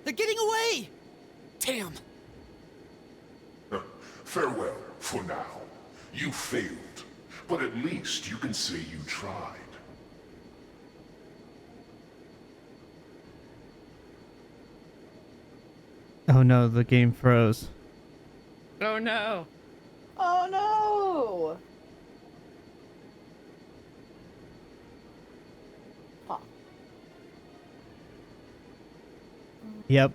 They're getting away! Damn. Farewell, for now. You failed, but at least you can say you tried. Oh no, the game froze. Oh no. Oh no! Yep.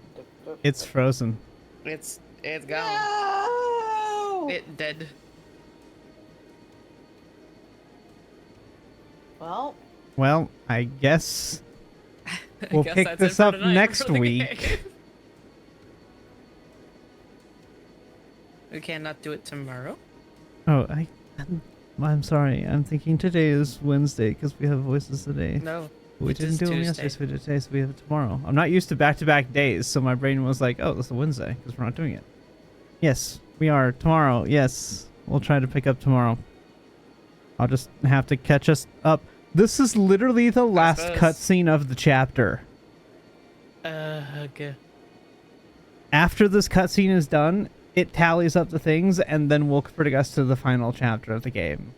It's frozen. It's gone. No! It dead. Well. Well, I guess we'll guess pick that's this it for up tonight next for the week. game. We cannot do it tomorrow. Oh, I'm sorry. I'm thinking today is Wednesday because we have voices today. No. We it didn't is do them Tuesday. yesterday, so we did today, so we have it tomorrow. I'm not used to back-to-back days, so my brain was like, oh, it's a Wednesday because we're not doing it. Yes, we are. Tomorrow, yes. We'll try to pick up tomorrow. I'll just have to catch us up. This is literally the last cutscene of the chapter. Okay. After this cutscene is done, it tallies up the things, and then we'll bring us to the final chapter of the game.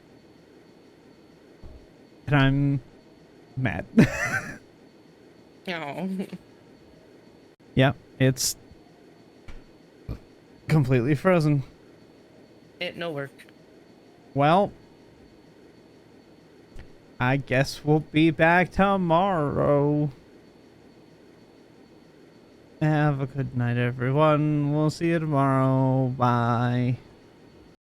And I'm mad. Oh. Yep, it's completely frozen. It no work. Well, I guess we'll be back tomorrow. Have a good night, everyone. We'll see you tomorrow. Bye.